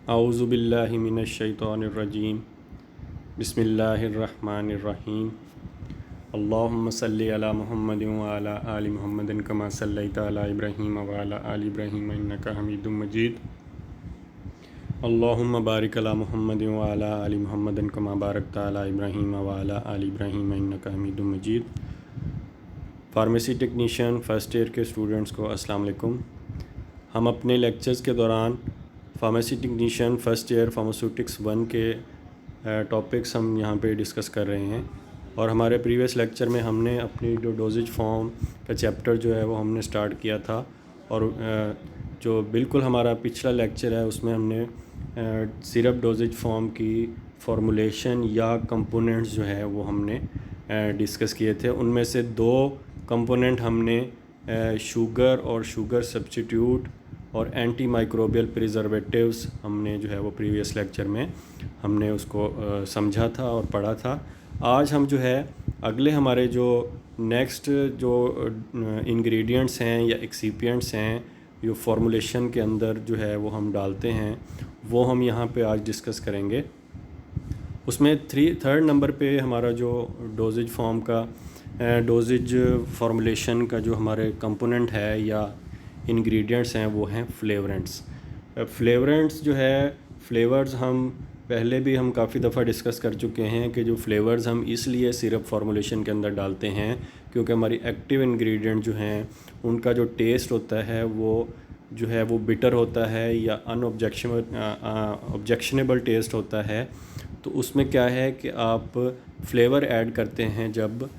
औज़ु बिल्लाहि मिनश शैतानिर्रजीम बिस्मिल्लाहिर्रहमानिर्रहीम अल्लाहुम्मा सल्लि अला मुहम्मदिन व अला आलि मुहम्मदिन कमा सल्लैता अला इब्राहीम व अला आलि इब्राहीम इन्नका हमीदुम मजीद अल्लाहुम्मा बारिक अला मुहम्मदिन व अला आलि मुहम्मदिन कमा बारकता अला इब्राहीम व अला आलि इब्राहीम इन्नका हमीदुम मजीद। फार्मेसी टेक्नीशियन फ़र्स्ट ईयर के स्टूडेंट्स को अस्सलाम वालेकुम। हम अपने लेक्चर्स के दौरान pharmacy technician first year pharmaceutics 1 के टॉपिक्स हम यहाँ पे डिस्कस कर रहे हैं। और हमारे प्रीवियस लेक्चर में हमने अपनी जो डोजेज फॉर्म का चैप्टर जो है वो हमने स्टार्ट किया था। और जो बिल्कुल हमारा पिछला लेक्चर है उसमें हमने सिरप डोजेज फॉर्म की फॉर्मुलेशन या कंपोनेंट्स जो है वो हमने डिस्कस किए थे। उनमें से दो कंपोनेंट हमने शुगर और शुगर सब्स्टिट्यूट और एंटी माइक्रोबियल प्रिजर्वेटिव्स हमने जो है वो प्रीवियस लेक्चर में हमने उसको समझा था और पढ़ा था। आज हम जो है अगले हमारे जो नेक्स्ट जो इंग्रेडिएंट्स हैं या एक्सिपिएंट्स हैं जो फॉर्मुलेशन के अंदर जो है वो हम डालते हैं वो हम यहाँ पे आज डिस्कस करेंगे। उसमें थर्ड नंबर पे हमारा जो डोजेज फॉर्म का डोजेज फॉर्मुलेशन का जो हमारे कंपोनेंट है या इंग्रेडिएंट्स हैं वो हैं फ्लेवरेंट्स। फ्लेवरेंट्स जो है फ्लेवर्स हम पहले भी हम काफ़ी दफ़ा डिस्कस कर चुके हैं कि जो फ्लेवर्स हम इसलिए सिरप फार्मूलेशन के अंदर डालते हैं क्योंकि हमारी एक्टिव इंग्रेडिएंट जो हैं उनका जो टेस्ट होता है वो जो है वो बिटर होता है या ऑब्जेक्शनेबल टेस्ट होता है। तो उसमें क्या है कि आप फ्लेवर ऐड करते हैं जब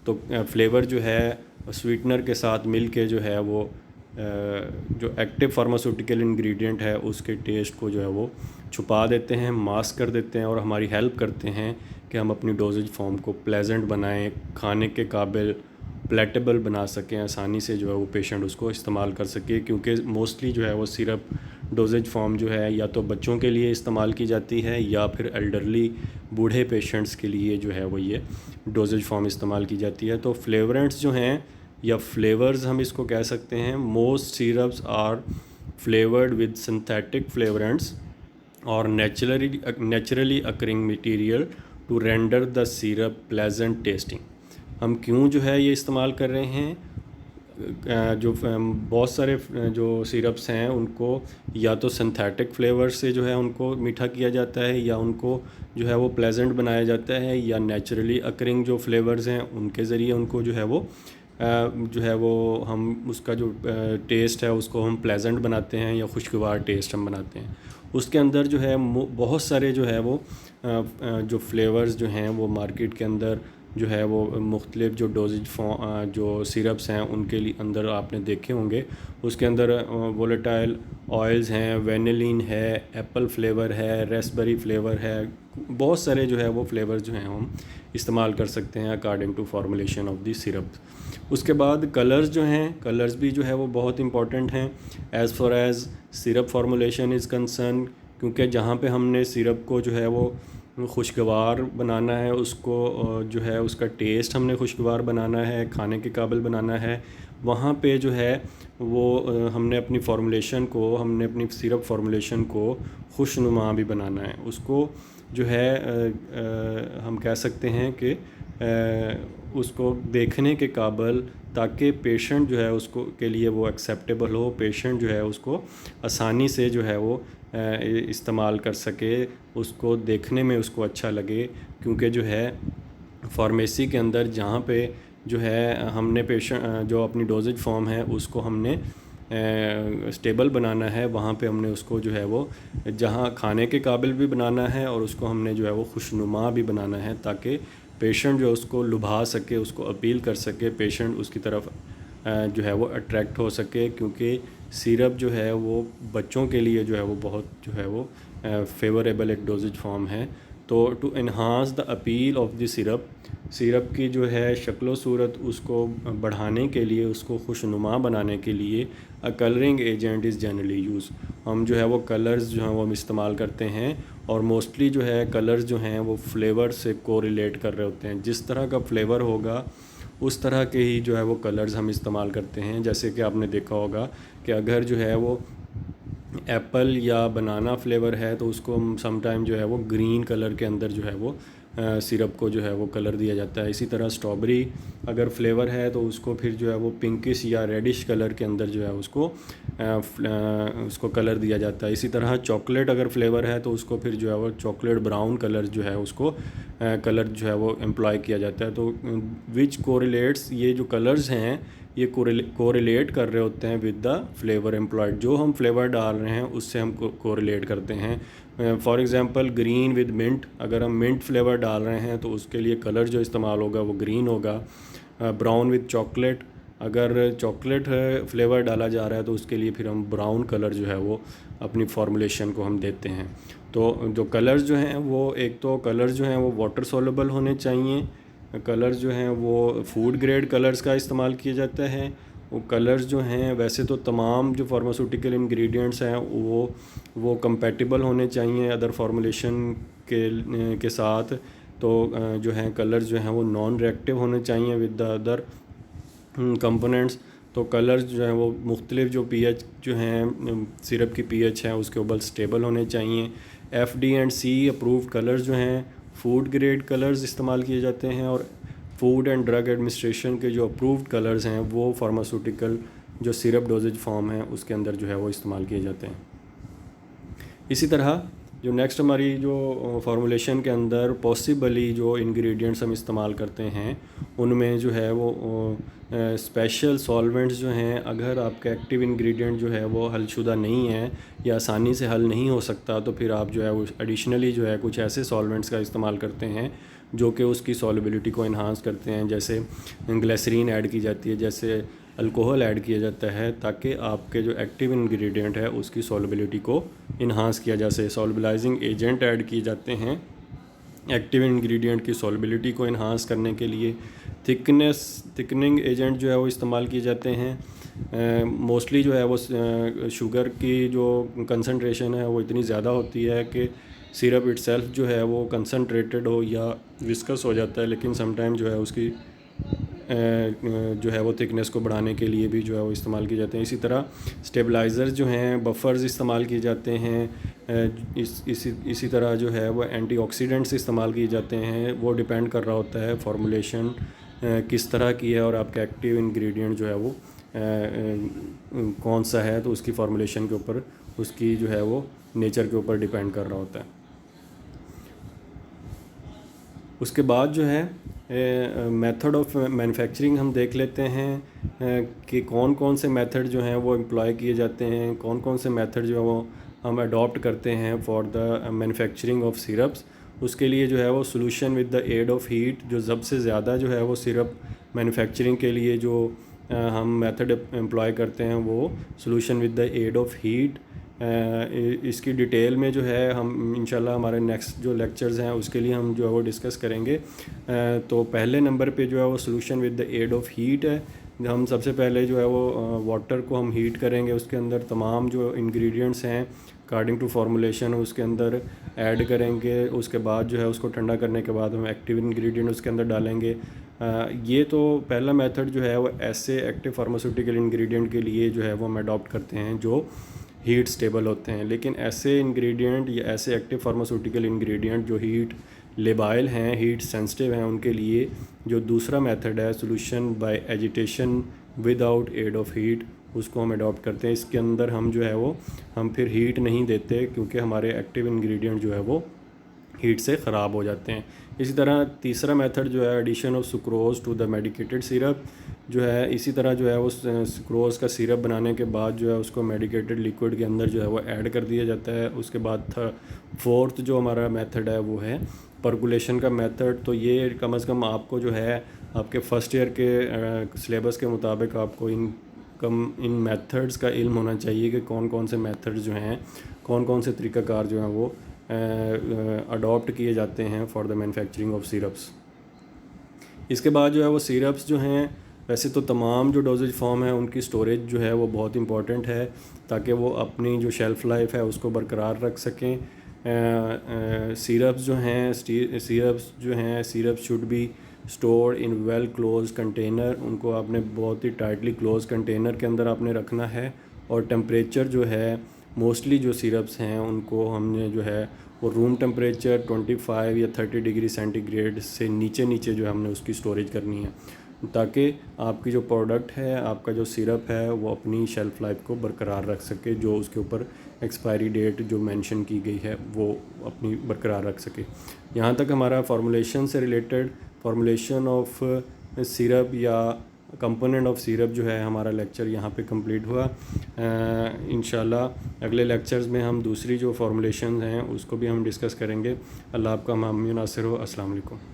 तो फ्लेवर जो है स्वीटनर के साथ मिल के जो है वो जो एक्टिव फार्मास्यूटिकल इंग्रेडिएंट है उसके टेस्ट को जो है वो छुपा देते हैं, मास्क कर देते हैं और हमारी हेल्प करते हैं कि हम अपनी डोजेज फॉर्म को प्लेजेंट बनाएं, खाने के काबिल प्लेटेबल बना सकें, आसानी से जो है वो पेशेंट उसको इस्तेमाल कर सके। क्योंकि मोस्टली जो है वो सिरप डोजेज फॉर्म जो है या तो बच्चों के लिए इस्तेमाल की जाती है या फिर एल्डरली बूढ़े पेशेंट्स के लिए जो है वो ये डोजेज फॉर्म इस्तेमाल की जाती है। तो फ्लेवरेंट्स जो हैं या फ्लेवर्स हम इसको कह सकते हैं। Most syrups are flavoured with synthetic flavourants और naturally occurring material to render the syrup pleasant tasting. हम क्यों जो है ये इस्तेमाल कर रहे हैं? जो बहुत सारे जो सिरप्स हैं उनको या तो सिंथेटिक फ्लेवर से जो है उनको मीठा किया जाता है या उनको जो है वो प्लेजेंट बनाया जाता है, या नेचुरली अकरिंग जो फ्लेवर्स हैं उनके ज़रिए उनको जो है वो हम उसका जो टेस्ट है उसको हम प्लेजेंट बनाते हैं या खुशगवार टेस्ट हम बनाते हैं। उसके अंदर जो है बहुत सारे जो है वो जो फ्लेवर्स जो हैं वो मार्केट के अंदर जो है वो मुख्तलिफ जो डोजेज जो सिरप्स हैं उनके लिए अंदर आपने देखे होंगे। उसके अंदर वोलेटाइल ऑयल्स हैं, वेनिलिन है, एप्पल फ्लेवर है, रेस्पबेरी फ्लेवर है, बहुत सारे जो है वो फ्लेवर्स जो हैं हम इस्तेमाल कर सकते हैं according to formulation of the syrup. उसके बाद कलर्स जो हैं, कलर्स भी जो है वो बहुत इंपॉर्टेंट हैं as far as syrup formulation is concern. क्योंकि जहाँ पे हमने सिरप को जो है वो खुशगवार बनाना है, उसको जो है उसका टेस्ट हमने खुशगवार बनाना है, खाने के काबिल बनाना है, वहाँ पे जो है वो हमने अपनी फार्मूलेशन को हमने अपनी सिरप फार्मूलेशन को खुशनुमा भी बनाना है। उसको जो है हम कह सकते हैं कि उसको देखने के काबिल, ताकि पेशेंट जो है उसको के लिए वो एक्सेप्टेबल हो, पेशेंट जो है उसको आसानी से जो है वो इस्तेमाल कर सके, उसको देखने में उसको अच्छा लगे। क्योंकि जो है फार्मेसी के अंदर जहाँ पे जो है हमने पेशेंट जो अपनी डोजेज फॉर्म है उसको हमने स्टेबल बनाना है, वहाँ पे हमने उसको जो है वो जहाँ खाने के काबिल भी बनाना है और उसको हमने जो है वो खुशनुमा भी बनाना है, ताकि पेशेंट जो उसको लुभा सके, उसको अपील कर सके, पेशेंट उसकी तरफ जो है वो अट्रैक्ट हो सके। क्योंकि सिरप जो है वो बच्चों के लिए जो है वो बहुत जो है वो फेवरेबल एक डोजेज फॉर्म है। तो to enhance the appeal of the syrup की जो है शक्ल सूरत उसको बढ़ाने के लिए, उसको खुशनुमा बनाने के लिए a colouring agent is generally use. हम जो है वो कलर्स जो हैं वो हम इस्तेमाल करते हैं और मोस्टली जो है कलर्स जो हैं वो फ्लेवर से कोरिलेट कर रहे होते हैं। जिस तरह का फ्लेवर होगा उस तरह के ही जो है वो कलर्स हम इस्तेमाल करते हैं। जैसे कि आपने देखा होगा कि अगर जो है वो एप्पल या बनाना फ्लेवर है तो उसको सम टाइम जो है वो ग्रीन कलर के अंदर जो है वो सिरप को जो है वो कलर दिया जाता है। इसी तरह स्ट्रॉबेरी अगर फ्लेवर है तो उसको फिर जो है वो पिंकिश या रेडिश कलर के अंदर जो है उसको कलर दिया जाता है। इसी तरह चॉकलेट अगर फ्लेवर है तो उसको फिर जो है वो चॉकलेट ब्राउन कलर जो है उसको कलर जो है वो एम्प्लॉय किया जाता है। तो विच कोरिलेट्स, ये जो कलर्स हैं ये कोरिलेट कर रहे होते हैं विद द फ्लेवर एम्प्लॉयड। जो हम फ्लेवर डाल रहे हैं उससे हम कोरिलेट करते हैं। For example green with mint, अगर हम मिंट फ्लेवर डाल रहे हैं तो उसके लिए कलर जो इस्तेमाल होगा वो ग्रीन होगा। ब्राउन विद चॉकलेट, अगर चॉकलेट फ्लेवर डाला जा रहा है तो उसके लिए फिर हम ब्राउन कलर जो है वो अपनी फॉर्मुलेशन को हम देते हैं। तो जो कलर्स जो हैं वो, एक तो कलर्स जो हैं वो वाटर सोलेबल होने चाहिए, कलर्स जो हैं वो फूड ग्रेड कलर्स का इस्तेमाल किया जाता है। वो कलर्स जो हैं वैसे तो तमाम जो फार्मास्यूटिकल इंग्रेडिएंट्स हैं वो कंपैटिबल होने चाहिए अदर फार्मूलेशन के साथ। तो जो हैं कलर्स जो हैं वो नॉन रिएक्टिव होने चाहिए विद द अदर कंपोनेंट्स। तो कलर्स जो हैं वो मुख्तलिफ जो पीएच जो हैं सिरप की पीएच है उसके ऊपर स्टेबल होने चाहिए। FD&C अप्रूव्ड कलर्स जो हैं फूड ग्रेड कलर्स इस्तेमाल किए जाते हैं, और फूड एंड ड्रग एडमिनिस्ट्रेशन के जो अप्रूव्ड कलर्स हैं वो फार्मास्यूटिकल जो सिरप डोजेज फॉर्म है उसके अंदर जो है वो इस्तेमाल किए जाते हैं। इसी तरह जो नेक्स्ट हमारी जो फार्मूलेशन के अंदर पॉसिबली जो इंग्रेडिएंट्स हम इस्तेमाल करते हैं उनमें जो है वो स्पेशल सॉल्वेंट्स जो हैं, अगर आपका एक्टिव इंग्रेडिएंट जो है वो हलशुदा नहीं है या आसानी से हल नहीं हो सकता तो फिर आप जो है वो एडिशनली जो है कुछ ऐसे सॉल्वेंट्स का इस्तेमाल करते हैं जो कि उसकी सॉल्युबिलिटी को इन्हांस करते हैं। जैसे ग्लिसरीन ऐड की जाती है, जैसे अल्कोहल ऐड किया जाता है, ताकि आपके जो एक्टिव इंग्रेडिएंट है उसकी सॉल्युबिलिटी को इन्हांस किया जा सके। सॉल्युबलाइजिंग एजेंट ऐड किए जाते हैं एक्टिव इंग्रेडिएंट की सॉल्युबिलिटी को इन्हांस करने के लिए। थिकनिंग एजेंट जो है वो इस्तेमाल किए जाते हैं। मोस्टली जो है वो शुगर की जो कंसंट्रेशन है वो इतनी ज़्यादा होती है कि सिरप इटसेल्फ जो है वो कंसंट्रेटेड हो या विस्कस हो जाता है, लेकिन समटाइम जो है उसकी जो है वो थिकनेस को बढ़ाने के लिए भी जो है वो इस्तेमाल किए जाते हैं। इसी तरह स्टेबलाइज़र जो हैं बफ़र्स इस्तेमाल किए जाते हैं। इसी तरह जो है वो एंटीऑक्सीडेंट्स इस्तेमाल किए जाते हैं। वो डिपेंड कर रहा होता है फार्मूलेशन किस तरह की है और आपका एक्टिव इंग्रेडिएंट जो है वो कौन सा है, तो उसकी फार्मूलेशन के ऊपर, उसकी जो है वो नेचर के ऊपर डिपेंड कर रहा होता है। उसके बाद जो है मेथड ऑफ मैन्युफैक्चरिंग हम देख लेते हैं कि कौन कौन से मेथड जो हैं वो एम्प्लॉय किए जाते हैं, कौन कौन से मेथड जो है वो हम अडॉप्ट करते हैं for the manufacturing of syrups. उसके लिए जो है वो solution with the aid of heat, जो सबसे ज़्यादा जो है वो सिरप मैन्युफैक्चरिंग के लिए जो हम मेथड एम्प्लॉय करते हैं वो solution with the aid of heat. इसकी डिटेल में जो है हम इंशाल्लाह हमारे नेक्स्ट जो लेक्चर्स हैं उसके लिए हम जो है वो डिस्कस करेंगे। तो पहले नंबर पे जो है वो solution with the aid of heat है। हम सबसे पहले जो है वो वाटर को हम हीट करेंगे, उसके अंदर तमाम जो इंग्रेडिएंट्स हैं अकॉर्डिंग टू फार्मूलेशन उसके अंदर ऐड करेंगे। उसके बाद जो है उसको ठंडा करने के बाद हम एक्टिव इंग्रेडिएंट उसके अंदर डालेंगे। ये तो पहला मेथड जो है वो ऐसे एक्टिव फार्मास्यूटिकल इंग्रेडिएंट के लिए जो है वो हम अडॉप्ट करते हैं जो हीट स्टेबल होते हैं। लेकिन ऐसे इंग्रेडिएंट या ऐसे एक्टिव फार्मास्यूटिकल इंग्रेडिएंट जो हीट लेबाइल हैं, हीट सेंसिटिव हैं, उनके लिए जो दूसरा मेथड है solution by agitation without aid of heat, उसको हम अडॉप्ट करते हैं। इसके अंदर हम जो है वो हम फिर हीट नहीं देते क्योंकि हमारे एक्टिव इंग्रेडिएंट जो है वो हीट से ख़राब हो जाते हैं। इसी तरह तीसरा मेथड जो है addition of sucrose to the medicated syrup जो है, इसी तरह जो है वो सुक्रोज का सिरप बनाने के बाद जो है उसको मेडिकेटेड लिक्विड के अंदर जो है वो ऐड कर दिया जाता है। उसके बाद फोर्थ जो हमारा मेथड है वो है परकुलेशन का मेथड। तो ये कम से कम आपको जो है आपके फ़र्स्ट ईयर के सिलेबस के मुताबिक आपको इन मेथड्स का इल्म होना चाहिए कि कौन कौन से मेथड्स जो हैं, कौन कौन से तरीक़ाकार जो हैं वो अडॉप्ट किए जाते हैं for the manufacturing of syrups. इसके बाद जो है वो सिरप्स जो हैं, वैसे तो तमाम जो डोजेज फॉर्म है उनकी स्टोरेज जो है वो बहुत इंपॉर्टेंट है ताकि वो अपनी जो शेल्फ़ लाइफ है उसको बरकरार रख सकें। सिरप्स जो हैं syrups should be stored in well close container. उनको आपने बहुत ही टाइटली क्लोज कंटेनर के अंदर आपने रखना है, और टेम्परेचर जो है मोस्टली जो सिरप्स हैं उनको हमने जो है वो रूम टेम्परेचर 25 या 30 डिग्री सेंटीग्रेड से नीचे नीचे जो है हमने उसकी स्टोरेज करनी है, ताकि आपकी जो प्रोडक्ट है, आपका जो सिरप है, वो अपनी शेल्फ़ लाइफ को बरकरार रख सके, जो उसके ऊपर एक्सपायरी डेट जो मेंशन की गई है वो अपनी बरकरार रख सके। यहाँ तक हमारा फार्मूलेशन से रिलेटेड, फार्मूलेशन ऑफ सिरप या कंपोनेंट ऑफ सिरप जो है हमारा लेक्चर यहाँ पे कंप्लीट हुआ। इंशाल्लाह अगले लेक्चर्स में हम दूसरी जो फार्मूलेशन हैं उसको भी हम डिस्कस करेंगे। अल्लाह आपका हामी नासिर हो। अस्सलाम वालेकुम।